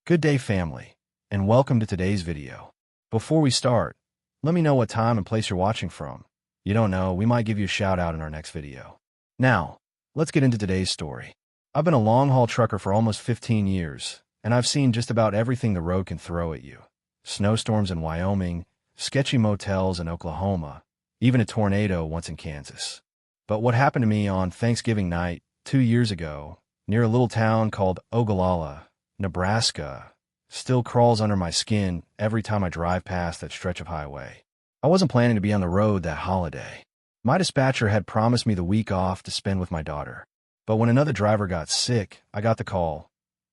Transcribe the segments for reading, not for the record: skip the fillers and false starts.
Good day, family, and welcome to today's video. Before we start, let me know what time and place you're watching from. You don't know, we might give you a shout out in our next video. Now, let's get into today's story. I've been a long-haul trucker for almost 15 years, and I've seen just about everything the road can throw at you. Snowstorms in Wyoming, sketchy motels in Oklahoma, even a tornado once in Kansas. But what happened to me on Thanksgiving night 2 years ago, near a little town called Ogallala, Nebraska, still crawls under my skin every time I drive past that stretch of highway. I wasn't planning to be on the road that holiday. My dispatcher had promised me the week off to spend with my daughter. But when another driver got sick, I got the call.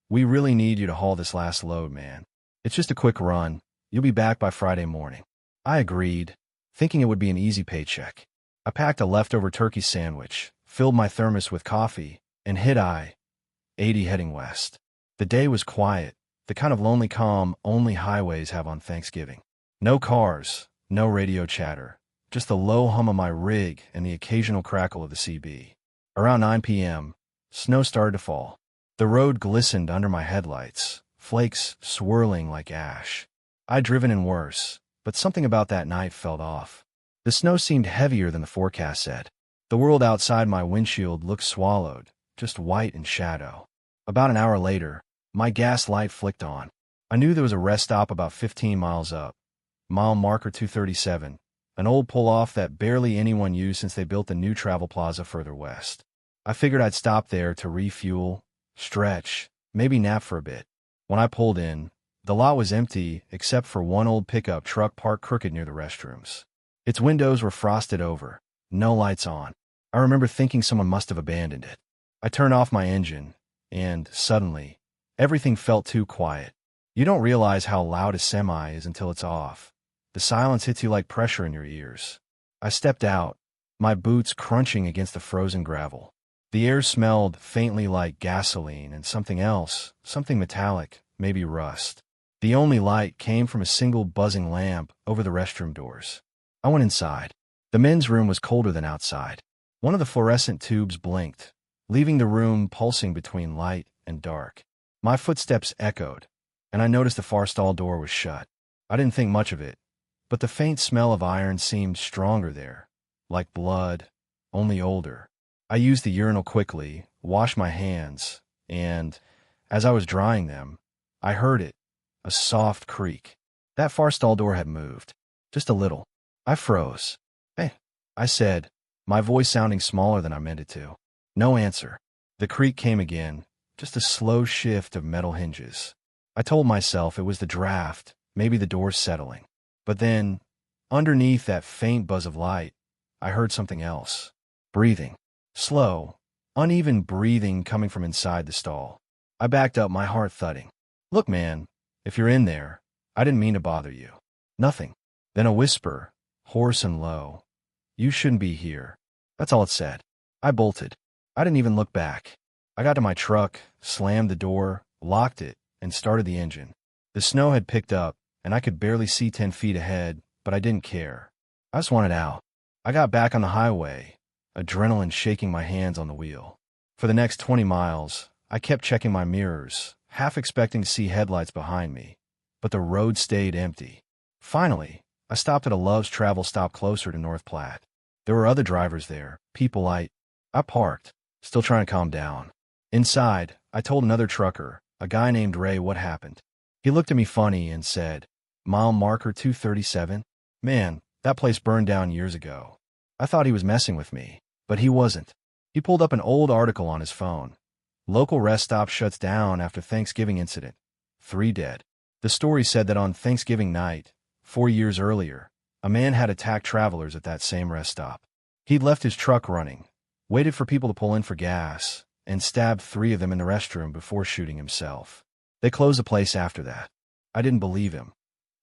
"We really need you to haul this last load, man. It's just a quick run. You'll be back by Friday morning." I agreed, thinking it would be an easy paycheck. I packed a leftover turkey sandwich, filled my thermos with coffee, and hit I-80 heading west. The day was quiet, the kind of lonely calm only highways have on Thanksgiving. No cars, no radio chatter, just the low hum of my rig and the occasional crackle of the CB. Around 9 p.m., snow started to fall. The road glistened under my headlights, flakes swirling like ash. I'd driven in worse, but something about that night felt off. The snow seemed heavier than the forecast said. The world outside my windshield looked swallowed, just white in shadow. About an hour later, my gas light flicked on. I knew there was a rest stop about 15 miles up. Mile marker 237, an old pull-off that barely anyone used since they built the new travel plaza further west. I figured I'd stop there to refuel, stretch, maybe nap for a bit. When I pulled in, the lot was empty except for one old pickup truck parked crooked near the restrooms. Its windows were frosted over, no lights on. I remember thinking someone must have abandoned it. I turned off my engine, and suddenly, everything felt too quiet. You don't realize how loud a semi is until it's off. The silence hits you like pressure in your ears. I stepped out, my boots crunching against the frozen gravel. The air smelled faintly like gasoline and something else, something metallic, maybe rust. The only light came from a single buzzing lamp over the restroom doors. I went inside. The men's room was colder than outside. One of the fluorescent tubes blinked, leaving the room pulsing between light and dark. My footsteps echoed, and I noticed the far stall door was shut. I didn't think much of it, but the faint smell of iron seemed stronger there, like blood, only older. I used the urinal quickly, washed my hands, and, as I was drying them, I heard it, a soft creak. That far stall door had moved, just a little. I froze. "Hey," I said, my voice sounding smaller than I meant it to. No answer. The creak came again, just a slow shift of metal hinges. I told myself it was the draft, maybe the doors settling. But then, underneath that faint buzz of light, I heard something else. Breathing. Slow, uneven breathing coming from inside the stall. I backed up, my heart thudding. "Look, man, if you're in there, I didn't mean to bother you." Nothing. Then a whisper, hoarse and low. "You shouldn't be here." That's all it said. I bolted. I didn't even look back. I got to my truck, slammed the door, locked it, and started the engine. The snow had picked up, and I could barely see 10 feet ahead, but I didn't care. I just wanted out. I got back on the highway, adrenaline shaking my hands on the wheel. For the next 20 miles, I kept checking my mirrors, half expecting to see headlights behind me, but the road stayed empty. Finally, I stopped at a Love's Travel stop closer to North Platte. There were other drivers there, people I parked, still trying to calm down. Inside, I told another trucker, a guy named Ray, what happened. He looked at me funny and said, "Mile marker 237? Man, that place burned down years ago." I thought he was messing with me, but he wasn't. He pulled up an old article on his phone. Local rest stop shuts down after Thanksgiving incident. 3 dead. The story said that on Thanksgiving night, 4 years earlier, a man had attacked travelers at that same rest stop. He'd left his truck running, waited for people to pull in for gas, and stabbed 3 of them in the restroom before shooting himself. They closed the place after that. I didn't believe him.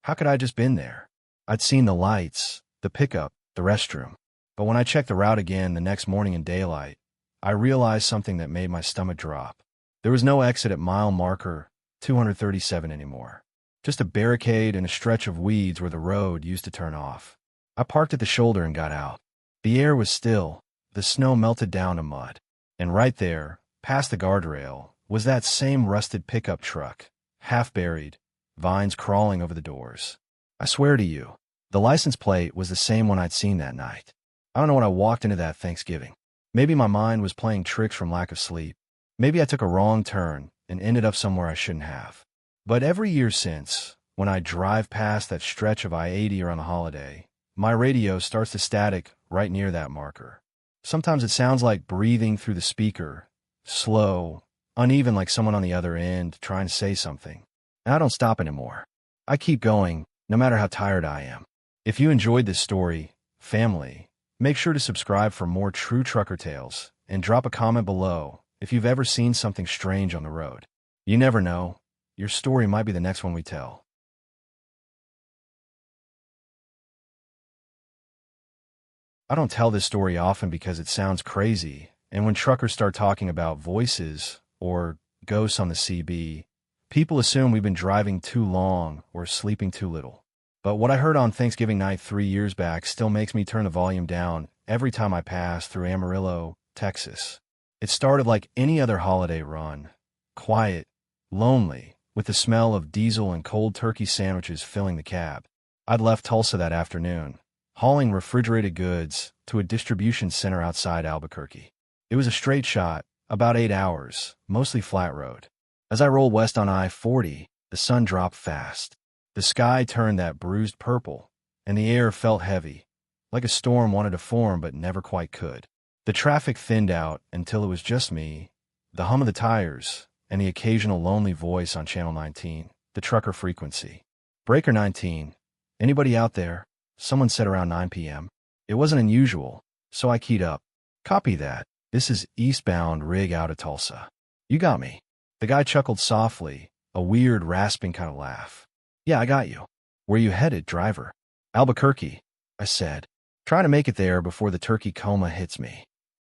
How could I have just been there? I'd seen the lights, the pickup, the restroom. But when I checked the route again the next morning in daylight, I realized something that made my stomach drop. There was no exit at mile marker 237 anymore. Just a barricade and a stretch of weeds where the road used to turn off. I parked at the shoulder and got out. The air was still, the snow melted down to mud. And right there, past the guardrail, was that same rusted pickup truck, half buried, vines crawling over the doors. I swear to you, the license plate was the same one I'd seen that night. I don't know when I walked into that Thanksgiving. Maybe my mind was playing tricks from lack of sleep. Maybe I took a wrong turn and ended up somewhere I shouldn't have. But every year since, when I drive past that stretch of I-80 or on a holiday, my radio starts to static right near that marker. Sometimes it sounds like breathing through the speaker, slow, uneven, like someone on the other end trying to say something. And I don't stop anymore. I keep going, no matter how tired I am. If you enjoyed this story, family, make sure to subscribe for more true trucker tales, and drop a comment below if you've ever seen something strange on the road. You never know, your story might be the next one we tell. I don't tell this story often because it sounds crazy, and when truckers start talking about voices or ghosts on the CB, people assume we've been driving too long or sleeping too little. But what I heard on Thanksgiving night 3 years back still makes me turn the volume down every time I pass through Amarillo, Texas. It started like any other holiday run, quiet, lonely, with the smell of diesel and cold turkey sandwiches filling the cab. I'd left Tulsa that afternoon, hauling refrigerated goods to a distribution center outside Albuquerque. It was a straight shot, about 8 hours, mostly flat road. As I rolled west on I-40, the sun dropped fast. The sky turned that bruised purple, and the air felt heavy, like a storm wanted to form but never quite could. The traffic thinned out until it was just me, the hum of the tires, and the occasional lonely voice on Channel 19, the trucker frequency. Breaker 19, anybody out there? Someone said around 9 p.m. It wasn't unusual, so I keyed up. Copy that. This is eastbound rig out of Tulsa. You got me. The guy chuckled softly, a weird rasping kind of laugh. Yeah, I got you. Where you headed, driver? Albuquerque, I said, trying to make it there before the turkey coma hits me.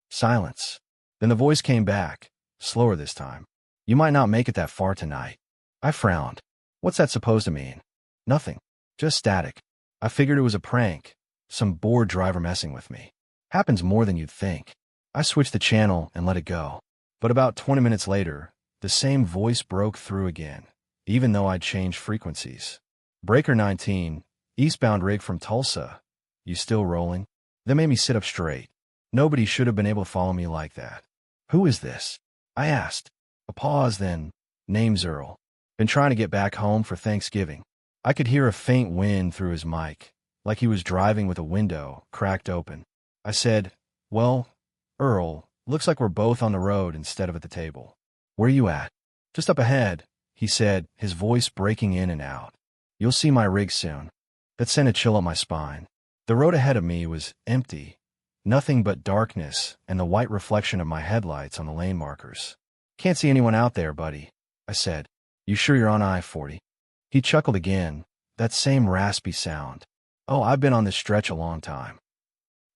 Silence. Then the voice came back, slower this time. You might not make it that far tonight. I frowned. What's that supposed to mean? Nothing. Just static. I figured it was a prank, some bored driver messing with me. Happens more than you'd think. I switched the channel and let it go. But about 20 minutes later, the same voice broke through again, even though I'd changed frequencies. Breaker 19, eastbound rig from Tulsa. You still rolling? That made me sit up straight. Nobody should have been able to follow me like that. Who is this? I asked. A pause, then, name's Earl. Been trying to get back home for Thanksgiving. I could hear a faint wind through his mic, like he was driving with a window cracked open. I said, well, Earl, looks like we're both on the road instead of at the table. Where you at? Just up ahead, he said, his voice breaking in and out. You'll see my rig soon. That sent a chill up my spine. The road ahead of me was empty, nothing but darkness and the white reflection of my headlights on the lane markers. Can't see anyone out there, buddy, I said. You sure you're on I-40? He chuckled again, that same raspy sound. Oh, I've been on this stretch a long time.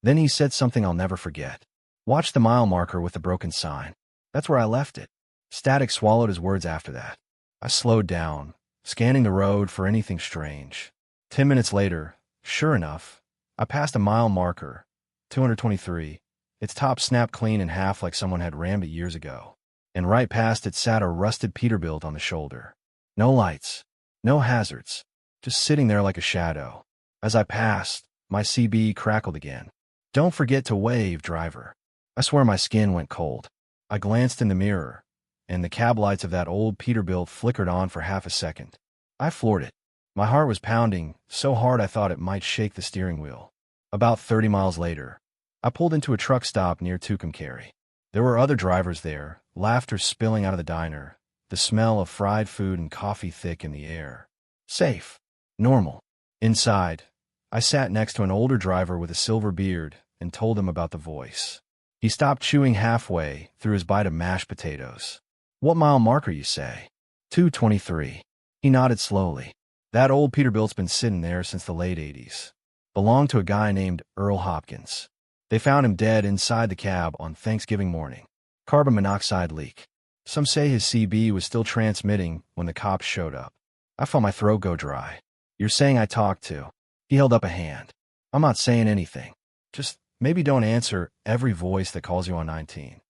Then he said something I'll never forget. Watch the mile marker with the broken sign. That's where I left it. Static swallowed his words after that. I slowed down, scanning the road for anything strange. 10 minutes later, sure enough, I passed a mile marker, 223. Its top snapped clean in half like someone had rammed it years ago. And right past it sat a rusted Peterbilt on the shoulder. No lights, no hazards, just sitting there like a shadow. As I passed, my CB crackled again. Don't forget to wave, driver. I swear my skin went cold. I glanced in the mirror, and the cab lights of that old Peterbilt flickered on for half a second. I floored it. My heart was pounding so hard I thought it might shake the steering wheel. About 30 miles later, I pulled into a truck stop near Tucumcari. There were other drivers there, laughter spilling out of the diner, the smell of fried food and coffee thick in the air. Safe. Normal. Inside, I sat next to an older driver with a silver beard and told him about the voice. He stopped chewing halfway through his bite of mashed potatoes. What mile marker, you say? 223. He nodded slowly. That old Peterbilt's been sitting there since the late 80s. Belonged to a guy named Earl Hopkins. They found him dead inside the cab on Thanksgiving morning. Carbon monoxide leak. Some say his CB was still transmitting when the cops showed up. I felt my throat go dry. You're saying I talked to? He held up a hand. I'm not saying anything. Just maybe don't answer every voice that calls you on 19.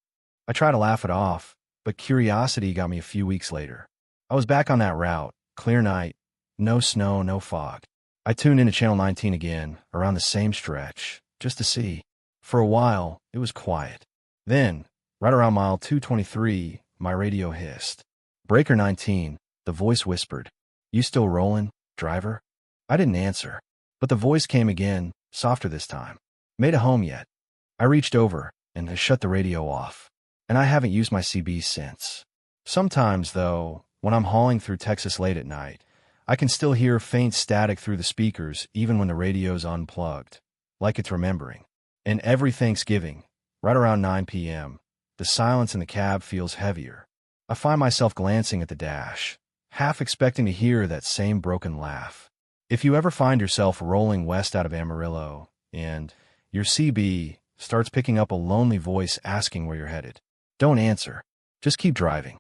I tried to laugh it off, but curiosity got me a few weeks later. I was back on that route, clear night, no snow, no fog. I tuned into Channel 19 again, around the same stretch, just to see. For a while, it was quiet. Then, right around mile 223, my radio hissed. Breaker 19, the voice whispered, "You still rolling, driver?" I didn't answer, but the voice came again, softer this time. "Made it home yet?" I reached over and shut the radio off, and I haven't used my CB since. Sometimes, though, when I'm hauling through Texas late at night, I can still hear faint static through the speakers even when the radio's unplugged, like it's remembering. And every Thanksgiving, right around 9 p.m., the silence in the cab feels heavier. I find myself glancing at the dash, half expecting to hear that same broken laugh. If you ever find yourself rolling west out of Amarillo and your CB starts picking up a lonely voice asking where you're headed, don't answer. Just keep driving.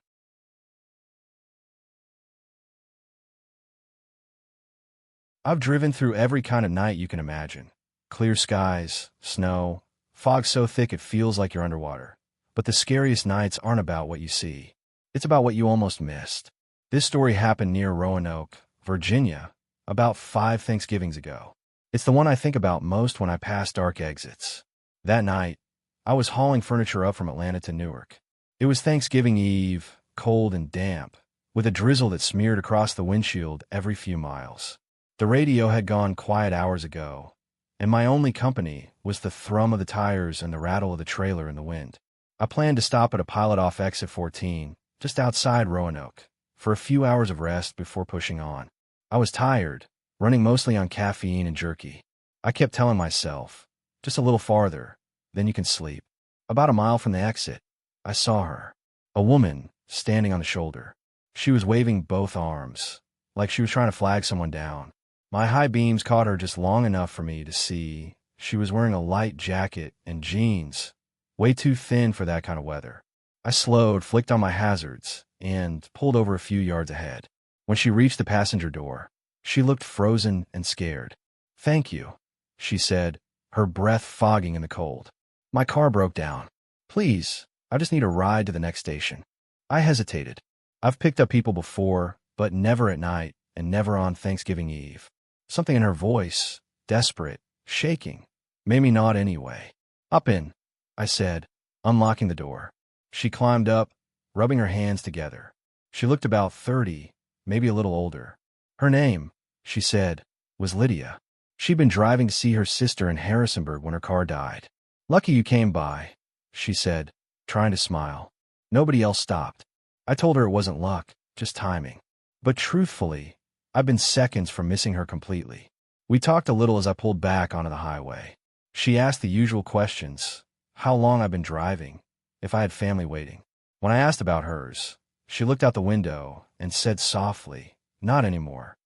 I've driven through every kind of night you can imagine. Clear skies, snow, fog so thick it feels like you're underwater. But the scariest nights aren't about what you see. It's about what you almost missed. This story happened near Roanoke, Virginia, about 5 Thanksgivings ago. It's the one I think about most when I pass dark exits. That night, I was hauling furniture up from Atlanta to Newark. It was Thanksgiving Eve, cold and damp, with a drizzle that smeared across the windshield every few miles. The radio had gone quiet hours ago, and my only company was the thrum of the tires and the rattle of the trailer in the wind. I planned to stop at a pilot-off exit 14, just outside Roanoke, for a few hours of rest before pushing on. I was tired, running mostly on caffeine and jerky. I kept telling myself, just a little farther, then you can sleep. About a mile from the exit, I saw her, a woman standing on the shoulder. She was waving both arms, like she was trying to flag someone down. My high beams caught her just long enough for me to see she was wearing a light jacket and jeans, way too thin for that kind of weather. I slowed, flicked on my hazards, and pulled over a few yards ahead. When she reached the passenger door, she looked frozen and scared. "Thank you," she said, her breath fogging in the cold. "My car broke down. Please, I just need a ride to the next station." I hesitated. I've picked up people before, but never at night and never on Thanksgiving Eve. Something in her voice, desperate, shaking, made me nod anyway. "Hop in," I said, unlocking the door. She climbed up, rubbing her hands together. She looked about 30, maybe a little older. Her name, she said, was Lydia. She'd been driving to see her sister in Harrisonburg when her car died. "Lucky you came by," she said, trying to smile. Nobody else stopped. I told her it wasn't luck, just timing. But truthfully, I've been seconds from missing her completely. We talked a little as I pulled back onto the highway. She asked the usual questions, how long I've been driving, if I had family waiting. When I asked about hers, she looked out the window and said softly, "Not anymore."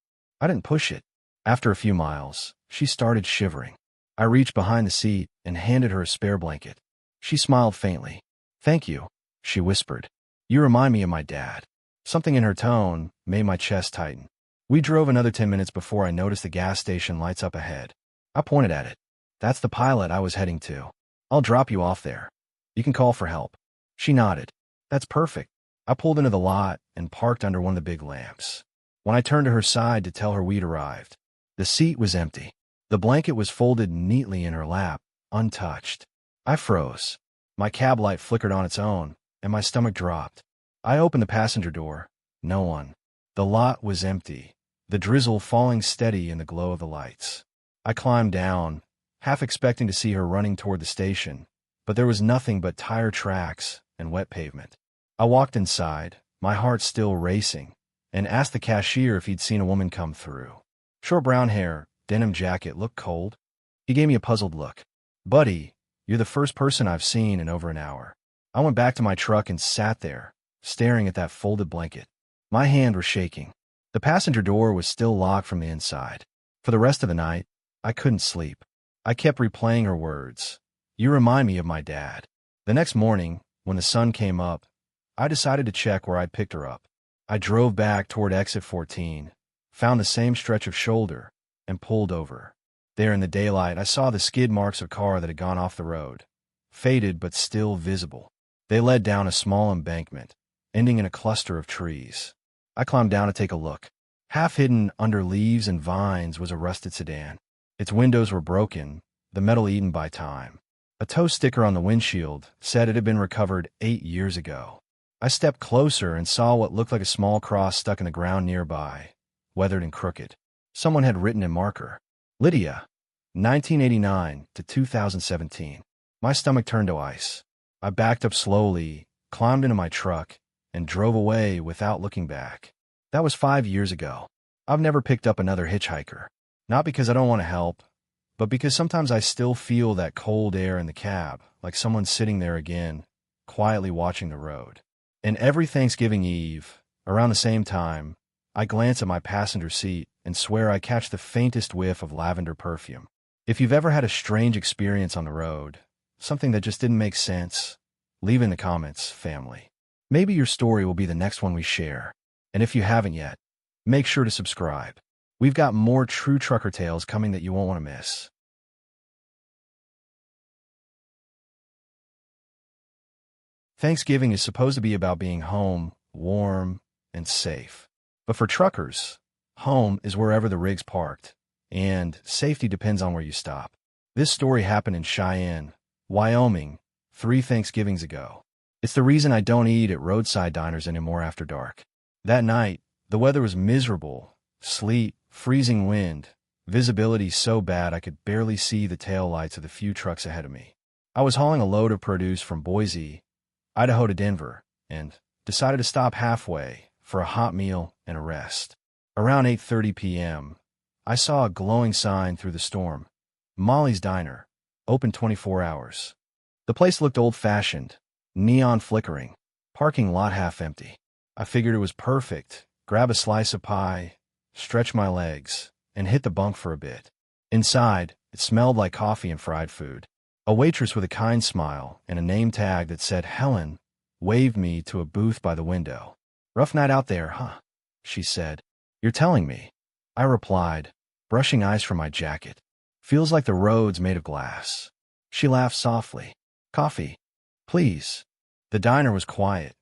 I didn't push it. After a few miles, she started shivering. I reached behind the seat and handed her a spare blanket. She smiled faintly. "Thank you," she whispered. "You remind me of my dad." Something in her tone made my chest tighten. We drove another 10 minutes before I noticed the gas station lights up ahead. I pointed at it. "That's the pilot I was heading to. I'll drop you off there. You can call for help." She nodded. "That's perfect." I pulled into the lot and parked under one of the big lamps. When I turned to her side to tell her we'd arrived, the seat was empty. The blanket was folded neatly in her lap, untouched. I froze. My cab light flickered on its own, and my stomach dropped. I opened the passenger door. No one. The lot was empty, the drizzle falling steady in the glow of the lights. I climbed down, half expecting to see her running toward the station, but there was nothing but tire tracks and wet pavement. I walked inside, my heart still racing, and asked the cashier if he'd seen a woman come through. Short brown hair, denim jacket, looked cold. He gave me a puzzled look. "Buddy, you're the first person I've seen in over an hour." I went back to my truck and sat there, staring at that folded blanket. My hand was shaking. The passenger door was still locked from the inside. For the rest of the night, I couldn't sleep. I kept replaying her words. "You remind me of my dad." The next morning, when the sun came up, I decided to check where I'd picked her up. I drove back toward exit 14, found the same stretch of shoulder, and pulled over. There in the daylight, I saw the skid marks of a car that had gone off the road, faded but still visible. They led down a small embankment, ending in a cluster of trees. I climbed down to take a look. Half hidden under leaves and vines was a rusted sedan. Its windows were broken, the metal eaten by time. A tow sticker on the windshield said it had been recovered 8 years ago. I stepped closer and saw what looked like a small cross stuck in the ground nearby, weathered and crooked. Someone had written in marker, "Lydia, 1989 to 2017. My stomach turned to ice. I backed up slowly, climbed into my truck, and drove away without looking back. That was 5 years ago. I've never picked up another hitchhiker. Not because I don't want to help, but because sometimes I still feel that cold air in the cab, like someone's sitting there again, quietly watching the road. And every Thanksgiving Eve, around the same time, I glance at my passenger seat and swear I catch the faintest whiff of lavender perfume. If you've ever had a strange experience on the road, something that just didn't make sense, leave in the comments, family. Maybe your story will be the next one we share. And if you haven't yet, make sure to subscribe. We've got more true trucker tales coming that you won't want to miss. Thanksgiving is supposed to be about being home, warm, and safe. But for truckers, home is wherever the rig's parked, and safety depends on where you stop. This story happened in Cheyenne, Wyoming, 3 Thanksgivings ago. It's the reason I don't eat at roadside diners anymore after dark. That night, the weather was miserable, sleet, freezing wind, visibility so bad I could barely see the taillights of the few trucks ahead of me. I was hauling a load of produce from Boise, Idaho to Denver, and decided to stop halfway for a hot meal and a rest. Around 8:30 p.m., I saw a glowing sign through the storm. Molly's Diner, open 24 hours. The place looked old-fashioned, neon flickering, parking lot half empty. I figured it was perfect, grab a slice of pie, stretch my legs, and hit the bunk for a bit. Inside, it smelled like coffee and fried food. A waitress with a kind smile and a name tag that said Helen waved me to a booth by the window. "Rough night out there, huh?" she said. "You're telling me," I replied, brushing ice from my jacket. "Feels like the road's made of glass." She laughed softly. "Coffee, please." The diner was quiet,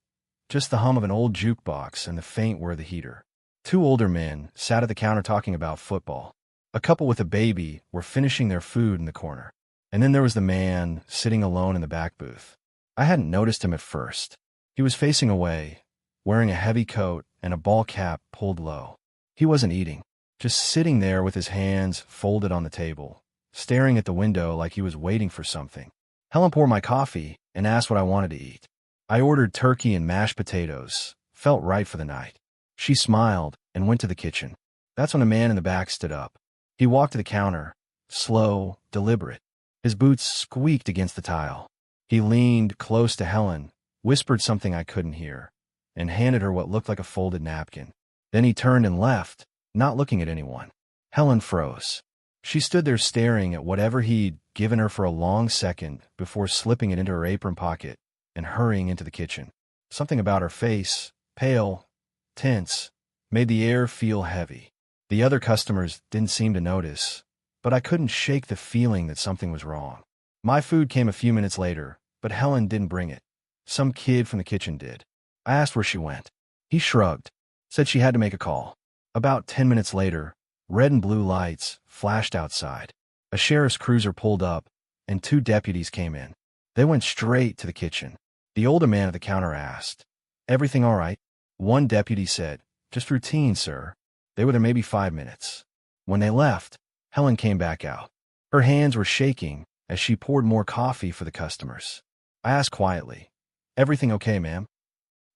just the hum of an old jukebox and the faint whir of the heater. 2 older men sat at the counter talking about football. A couple with a baby were finishing their food in the corner. And then there was the man sitting alone in the back booth. I hadn't noticed him at first. He was facing away, wearing a heavy coat and a ball cap pulled low. He wasn't eating, just sitting there with his hands folded on the table, staring at the window like he was waiting for something. Helen poured my coffee and asked what I wanted to eat. I ordered turkey and mashed potatoes, felt right for the night. She smiled and went to the kitchen. That's when a man in the back stood up. He walked to the counter, slow, deliberate. His boots squeaked against the tile. He leaned close to Helen, whispered something I couldn't hear, and handed her what looked like a folded napkin. Then he turned and left, not looking at anyone. Helen froze. She stood there staring at whatever he'd given her for a long second before slipping it into her apron pocket and hurrying into the kitchen. Something about her face, pale, tense, made the air feel heavy. The other customers didn't seem to notice, but I couldn't shake the feeling that something was wrong. My food came a few minutes later, but Helen didn't bring it. Some kid from the kitchen did. I asked where she went. He shrugged, said she had to make a call. About 10 minutes later, red and blue lights flashed outside. A sheriff's cruiser pulled up, and 2 deputies came in. They went straight to the kitchen. The older man at the counter asked, "Everything all right?" One deputy said, "Just routine, sir." They were there maybe 5 minutes. When they left, Helen came back out. Her hands were shaking as she poured more coffee for the customers. I asked quietly, "Everything okay, ma'am?"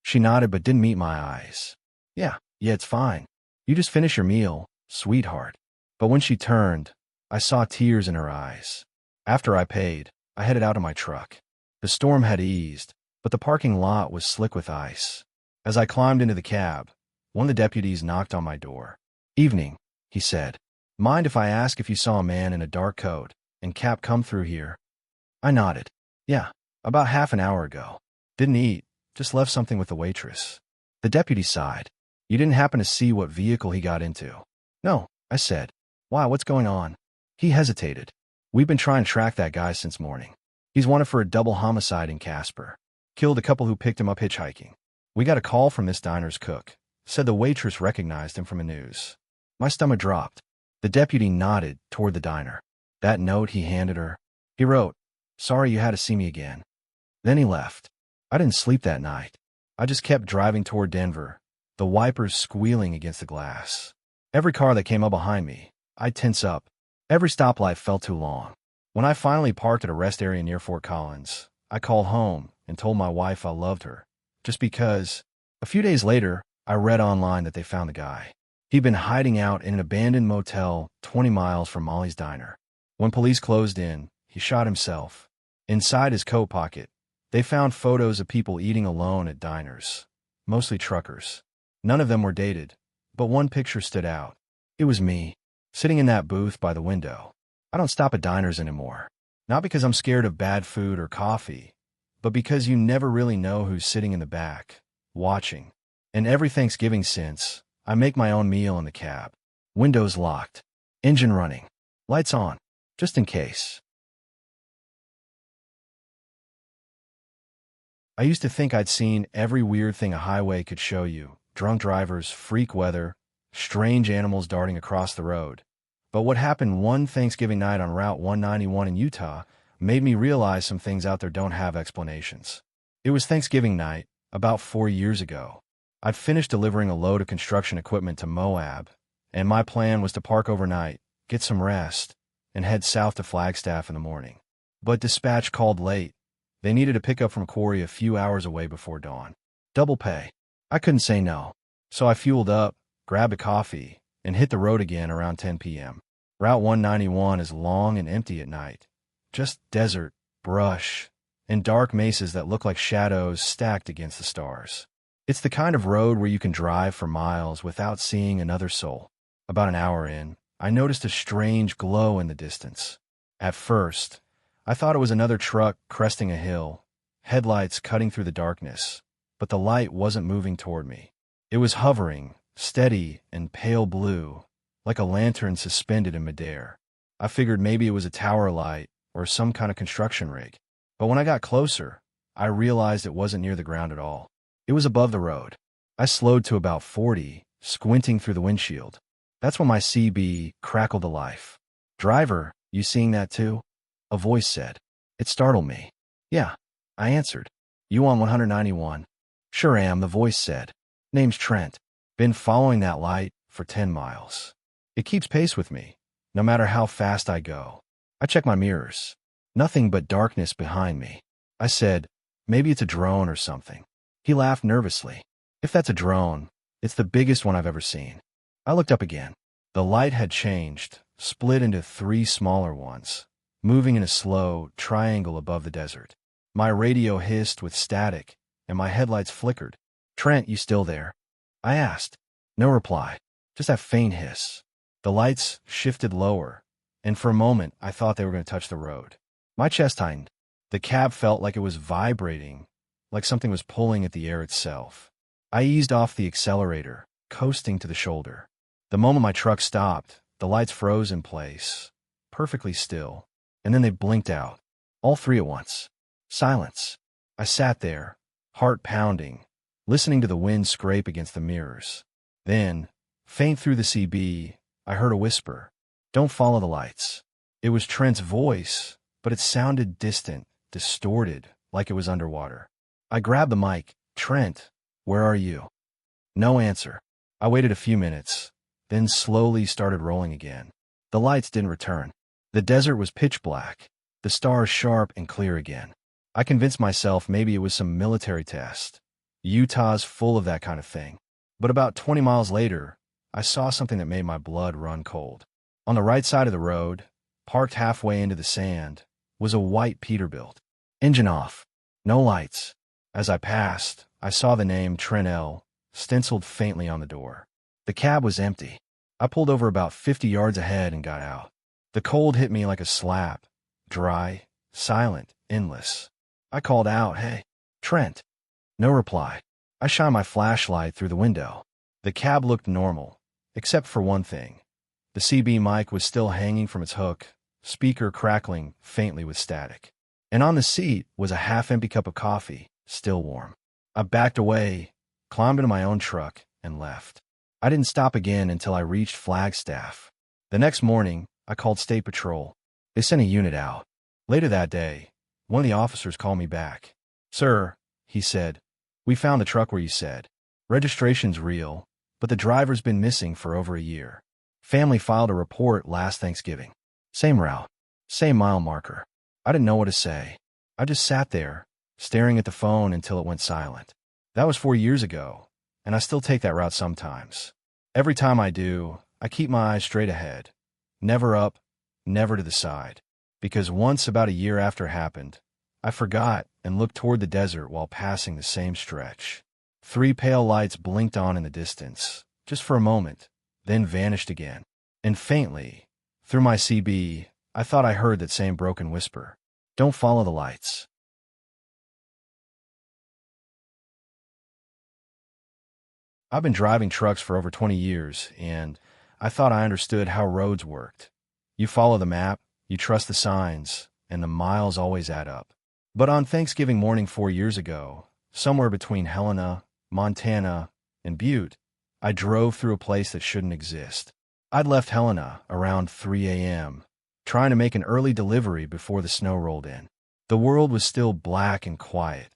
She nodded but didn't meet my eyes. Yeah, it's fine. You just finish your meal, sweetheart." But when she turned, I saw tears in her eyes. After I paid, I headed out of my truck. The storm had eased, but the parking lot was slick with ice. As I climbed into the cab, one of the deputies knocked on my door. "Evening," he said. "Mind if I ask if you saw a man in a dark coat and cap come through here?" I nodded. "Yeah, about half an hour ago. Didn't eat, just left something with the waitress." The deputy sighed. "You didn't happen to see what vehicle he got into?" "No," I said. "Why, what's going on?" He hesitated. "We've been trying to track that guy since morning. He's wanted for a double homicide in Casper. Killed a couple who picked him up hitchhiking. We got a call from this diner's cook. said the waitress recognized him from the news. My stomach dropped. The deputy nodded toward the diner. That note he handed her. He wrote, "Sorry you had to see me again." Then he left. I didn't sleep that night. I just kept driving toward Denver, the wipers squealing against the glass. Every car that came up behind me, I'd tense up. Every stoplight felt too long. When I finally parked at a rest area near Fort Collins, I called home and told my wife I loved her, just because. A few days later, I read online that they found the guy. He'd been hiding out in an abandoned motel 20 miles from Molly's diner. When police closed in, he shot himself. Inside his coat pocket, they found photos of people eating alone at diners, mostly truckers. None of them were dated, but one picture stood out. It was me, sitting in that booth by the window. I don't stop at diners anymore. Not because I'm scared of bad food or coffee, but because you never really know who's sitting in the back, watching. And every Thanksgiving since, I make my own meal in the cab. Windows locked. Engine running. Lights on. Just in case. I used to think I'd seen every weird thing a highway could show you. Drunk drivers, freak weather, strange animals darting across the road. But what happened one Thanksgiving night on Route 191 in Utah made me realize some things out there don't have explanations. It was Thanksgiving night, about 4 years ago. I'd finished delivering a load of construction equipment to Moab, and my plan was to park overnight, get some rest, and head south to Flagstaff in the morning. But dispatch called late. They needed a pickup from quarry a few hours away before dawn. Double pay. I couldn't say no. So I fueled up, grabbed a coffee, and hit the road again around 10 p.m. Route 191 is long and empty at night. Just desert, brush, and dark mesas that look like shadows stacked against the stars. It's the kind of road where you can drive for miles without seeing another soul. About an hour in, I noticed a strange glow in the distance. At first, I thought it was another truck cresting a hill, headlights cutting through the darkness, but the light wasn't moving toward me. It was hovering, steady and pale blue, like a lantern suspended in midair. I figured maybe it was a tower light or some kind of construction rig. But when I got closer, I realized it wasn't near the ground at all. It was above the road. I slowed to about 40, squinting through the windshield. That's when my CB crackled to life. "Driver, you seeing that too?" A voice said. It startled me. "Yeah," I answered. "You on 191? "Sure am," the voice said. "Name's Trent. Been following that light for 10 miles. It keeps pace with me, no matter how fast I go." I checked my mirrors. Nothing but darkness behind me. I said, "Maybe it's a drone or something." He laughed nervously. "If that's a drone, it's the biggest one I've ever seen." I looked up again. The light had changed, split into 3 smaller ones, moving in a slow triangle above the desert. My radio hissed with static, and my headlights flickered. "Trent, you still there?" I asked. No reply, just that faint hiss. The lights shifted lower, and for a moment I thought they were going to touch the road. My chest tightened. The cab felt like it was vibrating, like something was pulling at the air itself. I eased off the accelerator, coasting to the shoulder. The moment my truck stopped, the lights froze in place, perfectly still, and then they blinked out, all 3 at once. Silence. I sat there, heart pounding, listening to the wind scrape against the mirrors. Then, faint through the CB, I heard a whisper, "Don't follow the lights." It was Trent's voice, but it sounded distant, distorted, like it was underwater. I grabbed the mic. "Trent, where are you?" No answer. I waited a few minutes, then slowly started rolling again. The lights didn't return. The desert was pitch black, the stars sharp and clear again. I convinced myself maybe it was some military test. Utah's full of that kind of thing. But about 20 miles later, I saw something that made my blood run cold. On the right side of the road, parked halfway into the sand, was a white Peterbilt. Engine off. No lights. As I passed, I saw the name Trent L. stenciled faintly on the door. The cab was empty. I pulled over about 50 yards ahead and got out. The cold hit me like a slap. Dry, silent, endless. I called out, "Hey, Trent." No reply. I shined my flashlight through the window. The cab looked normal, except for one thing. The CB mic was still hanging from its hook, speaker crackling faintly with static. And on the seat was a half-empty cup of coffee, still warm. I backed away, climbed into my own truck, and left. I didn't stop again until I reached Flagstaff. The next morning, I called State Patrol. They sent a unit out. Later that day, one of the officers called me back. "Sir," he said, "we found the truck where you said. Registration's real, but the driver's been missing for over a year. Family filed a report last Thanksgiving. Same route, same mile marker." I didn't know what to say. I just sat there, staring at the phone until it went silent. That was 4 years ago, and I still take that route sometimes. Every time I do, I keep my eyes straight ahead. Never up, never to the side. Because once, about a year after it happened, I forgot and looked toward the desert while passing the same stretch. 3 pale lights blinked on in the distance, just for a moment, then vanished again. And faintly, through my CB, I thought I heard that same broken whisper. "Don't follow the lights." I've been driving trucks for over 20 years, and I thought I understood how roads worked. You follow the map, you trust the signs, and the miles always add up. But on Thanksgiving morning 4 years ago, somewhere between Helena, Montana, and Butte, I drove through a place that shouldn't exist. I'd left Helena around 3 a.m., trying to make an early delivery before the snow rolled in. The world was still black and quiet.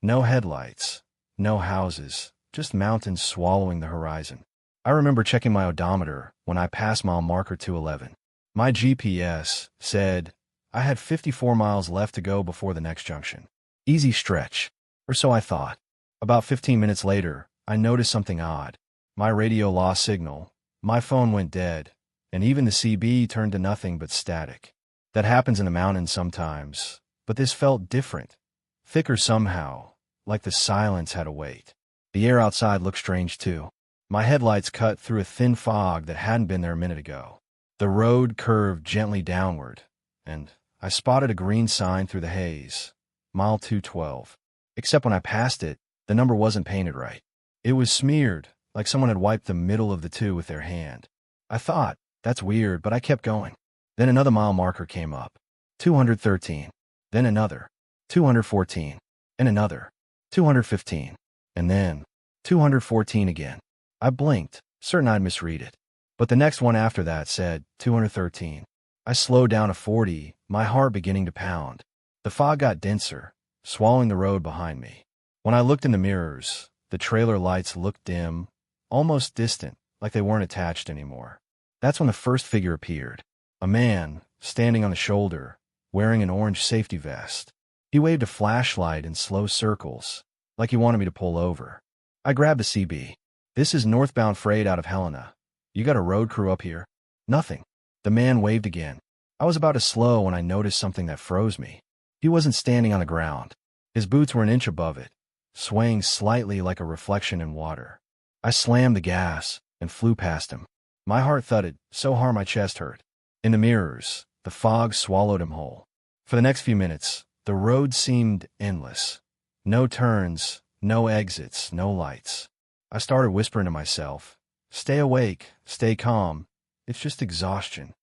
No headlights, no houses, just mountains swallowing the horizon. I remember checking my odometer when I passed mile marker 211. My GPS said I had 54 miles left to go before the next junction. Easy stretch, or so I thought. About 15 minutes later, I noticed something odd. My radio lost signal, my phone went dead, and even the CB turned to nothing but static. That happens in the mountains sometimes, but this felt different. Thicker somehow, like the silence had a weight. The air outside looked strange too. My headlights cut through a thin fog that hadn't been there a minute ago. The road curved gently downward, and I spotted a green sign through the haze. Mile 212. Except when I passed it, the number wasn't painted right. It was smeared, like someone had wiped the middle of the 2 with their hand. I thought, that's weird, but I kept going. Then another mile marker came up. 213. Then another. 214. And another. 215. And then 214 again. I blinked, certain I'd misread it. But the next one after that said 213. I slowed down to 40, my heart beginning to pound. The fog got denser, swallowing the road behind me. When I looked in the mirrors, the trailer lights looked dim, almost distant, like they weren't attached anymore. That's when the first figure appeared. A man, standing on the shoulder, wearing an orange safety vest. He waved a flashlight in slow circles, like he wanted me to pull over. I grabbed the CB. "This is northbound freight out of Helena. You got a road crew up here?" "Nothing." The man waved again. I was about to slow when I noticed something that froze me. He wasn't standing on the ground. His boots were an inch above it, swaying slightly like a reflection in water. I slammed the gas and flew past him. My heart thudded so hard my chest hurt. In the mirrors, the fog swallowed him whole. For the next few minutes, the road seemed endless. No turns, no exits, no lights. I started whispering to myself, "Stay awake, stay calm. It's just exhaustion."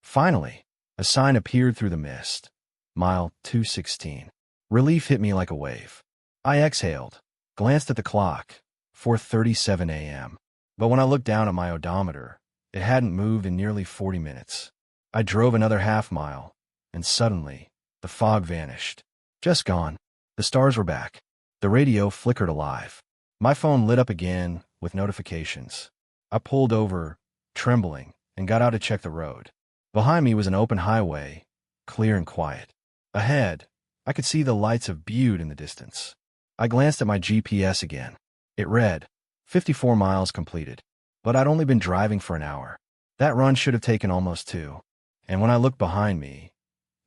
Finally, a sign appeared through the mist. Mile 216. Relief hit me like a wave. I exhaled, glanced at the clock, 4:37 a.m. But when I looked down at my odometer, it hadn't moved in nearly 40 minutes. I drove another half mile, and suddenly, the fog vanished. Just gone. The stars were back. The radio flickered alive. My phone lit up again with notifications. I pulled over, trembling, and got out to check the road. Behind me was an open highway, clear and quiet. Ahead, I could see the lights of Butte in the distance. I glanced at my GPS again. It read, 54 miles completed. But I'd only been driving for an hour. That run should have taken almost 2. And when I looked behind me,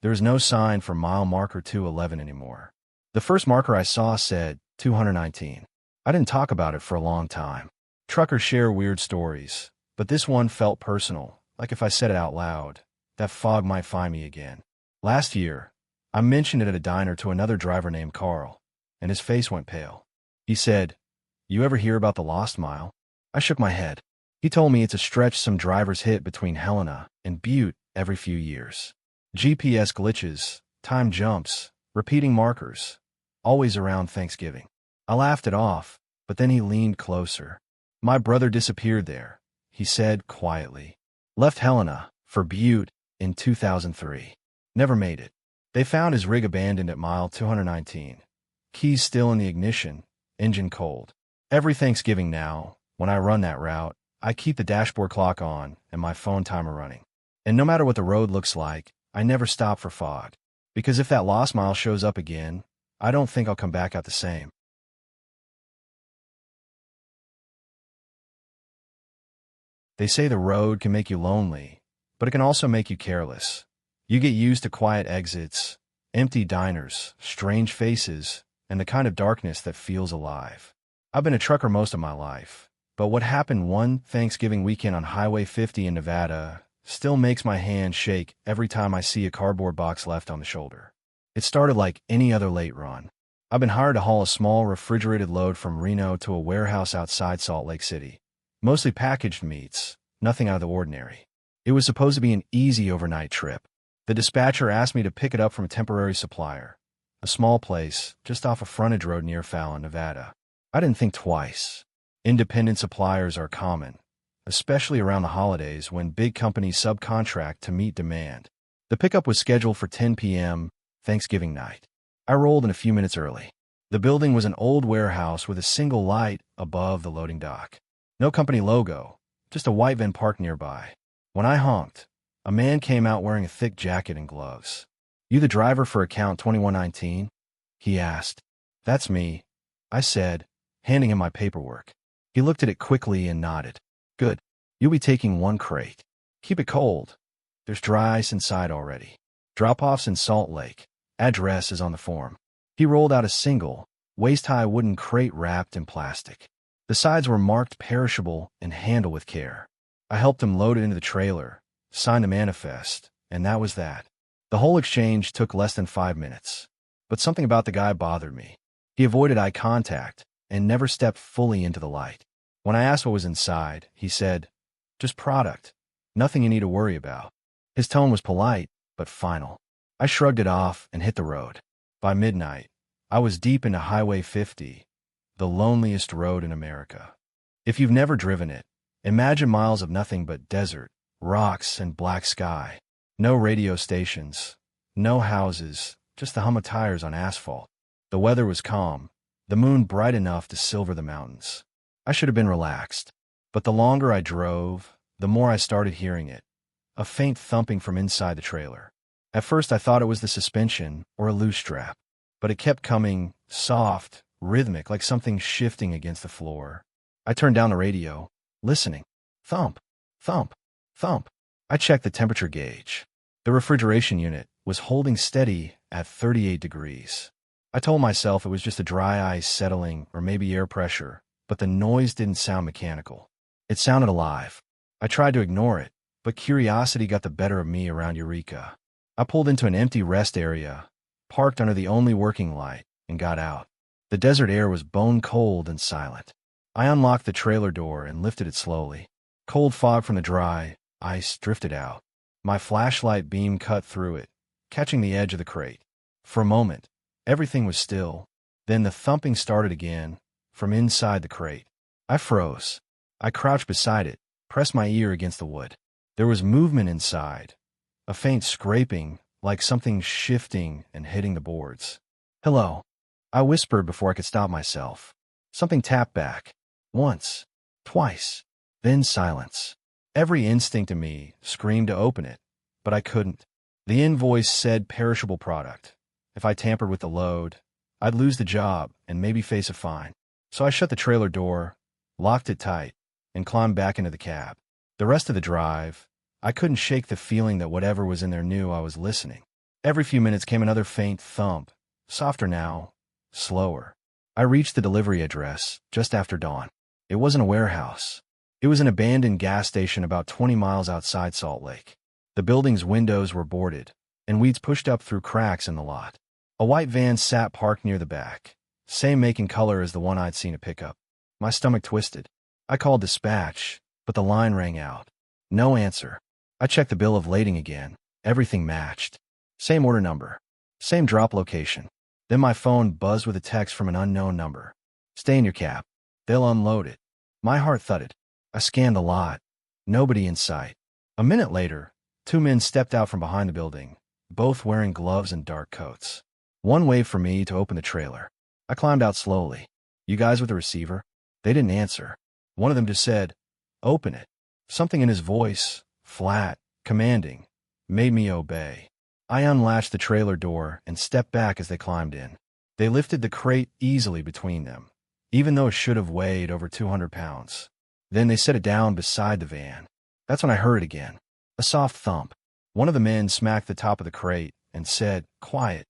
there was no sign for mile marker 211 anymore. The first marker I saw said 219. I didn't talk about it for a long time. Truckers share weird stories, but this one felt personal, like if I said it out loud, that fog might find me again. Last year, I mentioned it at a diner to another driver named Carl, and his face went pale. He said, "You ever hear about the Lost Mile?" I shook my head. He told me it's a stretch some drivers hit between Helena and Butte every few years. GPS glitches, time jumps, repeating markers, always around Thanksgiving. I laughed it off, but then he leaned closer. My brother disappeared there, he said quietly. Left Helena for Butte in 2003. Never made it. They found his rig abandoned at mile 219. Keys still in the ignition, engine cold. Every Thanksgiving now, when I run that route, I keep the dashboard clock on and my phone timer running. And no matter what the road looks like, I never stop for fog. Because if that lost mile shows up again, I don't think I'll come back out the same. They say the road can make you lonely, but it can also make you careless. You get used to quiet exits, empty diners, strange faces, and the kind of darkness that feels alive. I've been a trucker most of my life, but what happened one Thanksgiving weekend on Highway 50 in Nevada still makes my hand shake every time I see a cardboard box left on the shoulder. It started like any other late run. I've been hired to haul a small refrigerated load from Reno to a warehouse outside Salt Lake City. Mostly packaged meats, nothing out of the ordinary. It was supposed to be an easy overnight trip. The dispatcher asked me to pick it up from a temporary supplier, a small place just off a frontage road near Fallon, Nevada. I didn't think twice. Independent suppliers are common, especially around the holidays when big companies subcontract to meet demand. The pickup was scheduled for 10 p.m. Thanksgiving night. I rolled in a few minutes early. The building was an old warehouse with a single light above the loading dock. No company logo, just a white van parked nearby. When I honked, a man came out wearing a thick jacket and gloves. "You the driver for account 2119?" he asked. "That's me," I said, handing him my paperwork. He looked at it quickly and nodded. "Good. You'll be taking one crate. Keep it cold. There's dry ice inside already. Drop-offs in Salt Lake. Address is on the form." He rolled out a single, waist-high wooden crate wrapped in plastic. The sides were marked perishable and handled with care. I helped him load it into the trailer, signed a manifest, and that was that. The whole exchange took less than 5 minutes. But something about the guy bothered me. He avoided eye contact and never stepped fully into the light. When I asked what was inside, he said, "Just product. Nothing you need to worry about." His tone was polite, but final. I shrugged it off and hit the road. By midnight, I was deep into Highway 50, the loneliest road in America. If you've never driven it, imagine miles of nothing but desert, rocks, and black sky. No radio stations, no houses, just the hum of tires on asphalt. The weather was calm, the moon bright enough to silver the mountains. I should have been relaxed, but the longer I drove, the more I started hearing it, a faint thumping from inside the trailer. At first I thought it was the suspension or a loose strap, but it kept coming, soft, rhythmic, like something shifting against the floor. I turned down the radio, listening. Thump, thump, thump. I checked the temperature gauge. The refrigeration unit was holding steady at 38 degrees. I told myself it was just a dry ice settling or maybe air pressure, but the noise didn't sound mechanical. It sounded alive. I tried to ignore it, but curiosity got the better of me around Eureka. I pulled into an empty rest area, parked under the only working light, and got out. The desert air was bone cold and silent. I unlocked the trailer door and lifted it slowly. Cold fog from the dry ice drifted out. My flashlight beam cut through it, catching the edge of the crate. For a moment, everything was still. Then the thumping started again, from inside the crate. I froze. I crouched beside it, pressed my ear against the wood. There was movement inside, a faint scraping, like something shifting and hitting the boards. "Hello," I whispered before I could stop myself. Something tapped back. Once, twice, then silence. Every instinct in me screamed to open it, but I couldn't. The invoice said perishable product. If I tampered with the load, I'd lose the job and maybe face a fine. So I shut the trailer door, locked it tight, and climbed back into the cab. The rest of the drive, I couldn't shake the feeling that whatever was in there knew I was listening. Every few minutes came another faint thump, softer now, slower. I reached the delivery address just after dawn. It wasn't a warehouse. It was an abandoned gas station about 20 miles outside Salt Lake. The building's windows were boarded, and weeds pushed up through cracks in the lot. A white van sat parked near the back, same make and color as the one I'd seen at pickup. My stomach twisted. I called dispatch, but the line rang out. No answer. I checked the bill of lading again. Everything matched. Same order number. Same drop location. Then my phone buzzed with a text from an unknown number. "Stay in your cab. They'll unload it." My heart thudded. I scanned the lot. Nobody in sight. A minute later, two men stepped out from behind the building, both wearing gloves and dark coats. One waved for me to open the trailer. I climbed out slowly. "You guys with the receiver?" They didn't answer. One of them just said, "Open it." Something in his voice, flat, commanding, made me obey. I unlatched the trailer door and stepped back as they climbed in. They lifted the crate easily between them, even though it should have weighed over 200 pounds. Then they set it down beside the van. That's when I heard it again. A soft thump. One of the men smacked the top of the crate and said, "Quiet."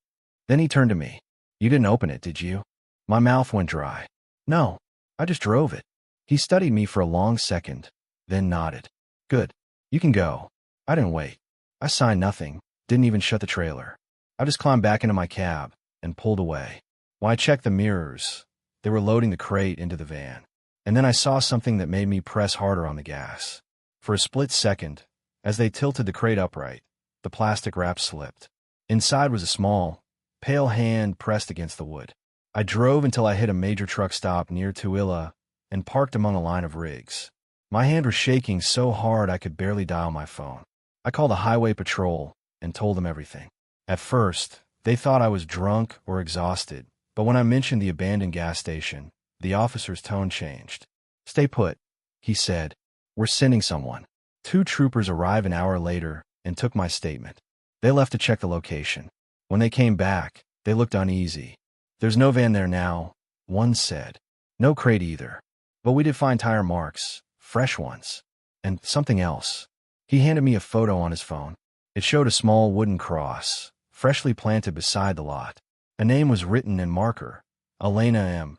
Then he turned to me. "You didn't open it, did you?" My mouth went dry. "No, I just drove it." He studied me for a long second, then nodded. "Good. You can go." I didn't wait. I signed nothing, didn't even shut the trailer. I just climbed back into my cab and pulled away. When I checked the mirrors, they were loading the crate into the van. And then I saw something that made me press harder on the gas. For a split second, as they tilted the crate upright, the plastic wrap slipped. Inside was a small, pale hand pressed against the wood. I drove until I hit a major truck stop near Tooele and parked among a line of rigs. My hand was shaking so hard I could barely dial my phone. I called the highway patrol and told them everything. At first, they thought I was drunk or exhausted, but when I mentioned the abandoned gas station, the officer's tone changed. "Stay put," he said. "We're sending someone." Two troopers arrived an hour later and took my statement. They left to check the location. When they came back, they looked uneasy. "There's no van there now," one said. "No crate either. But we did find tire marks, fresh ones. And something else." He handed me a photo on his phone. It showed a small wooden cross, freshly planted beside the lot. A name was written in marker, Elena M.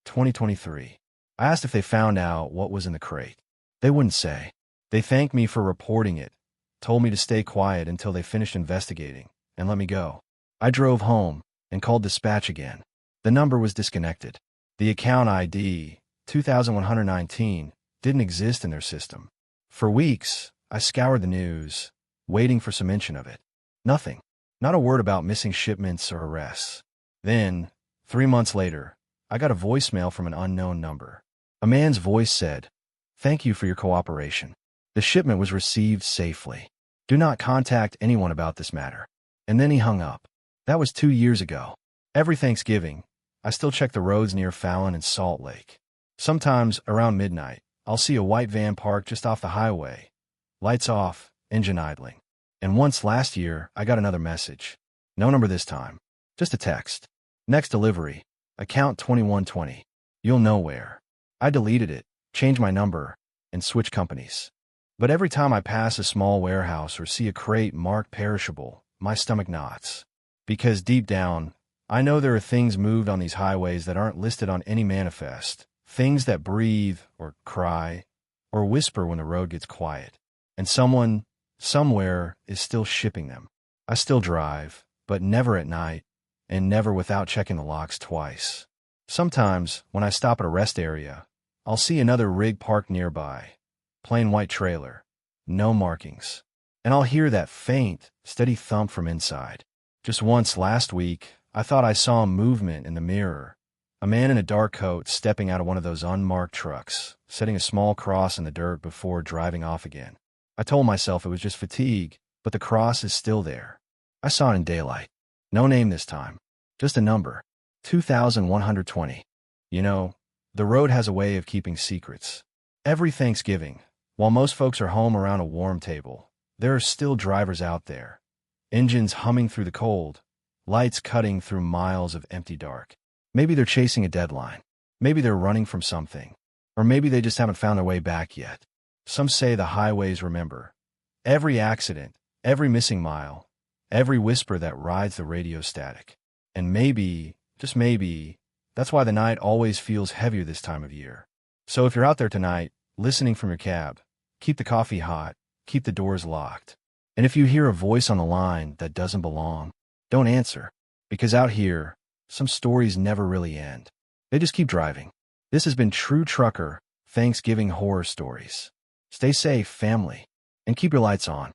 2023. I asked if they found out what was in the crate. They wouldn't say. They thanked me for reporting it, told me to stay quiet until they finished investigating, and let me go. I drove home and called dispatch again. The number was disconnected. The account ID, 2119, didn't exist in their system. For weeks, I scoured the news, waiting for some mention of it. Nothing. Not a word about missing shipments or arrests. Then, 3 months later, I got a voicemail from an unknown number. A man's voice said, "Thank you for your cooperation. The shipment was received safely. Do not contact anyone about this matter." And then he hung up. That was 2 years ago. Every Thanksgiving, I still check the roads near Fallon and Salt Lake. Sometimes, around midnight, I'll see a white van parked just off the highway. Lights off, engine idling. And once last year, I got another message. No number this time. Just a text. "Next delivery. Account 2120. You'll know where." I deleted it, changed my number, and switched companies. But every time I pass a small warehouse or see a crate marked perishable, my stomach knots. Because deep down, I know there are things moved on these highways that aren't listed on any manifest. Things that breathe, or cry, or whisper when the road gets quiet. And someone, somewhere, is still shipping them. I still drive, but never at night, and never without checking the locks twice. Sometimes, when I stop at a rest area, I'll see another rig parked nearby. Plain white trailer. No markings. And I'll hear that faint, steady thump from inside. Just once last week, I thought I saw a movement in the mirror. A man in a dark coat stepping out of one of those unmarked trucks, setting a small cross in the dirt before driving off again. I told myself it was just fatigue, but the cross is still there. I saw it in daylight. No name this time. Just a number. 2120. You know, the road has a way of keeping secrets. Every Thanksgiving, while most folks are home around a warm table, there are still drivers out there. Engines humming through the cold, lights cutting through miles of empty dark. Maybe they're chasing a deadline. Maybe they're running from something. Or maybe they just haven't found their way back yet. Some say the highways remember. Every accident, every missing mile, every whisper that rides the radio static. And maybe, just maybe, that's why the night always feels heavier this time of year. So if you're out there tonight, listening from your cab, keep the coffee hot, keep the doors locked. And if you hear a voice on the line that doesn't belong, don't answer. Because out here, some stories never really end. They just keep driving. This has been True Trucker, Thanksgiving Horror Stories. Stay safe, family, and keep your lights on.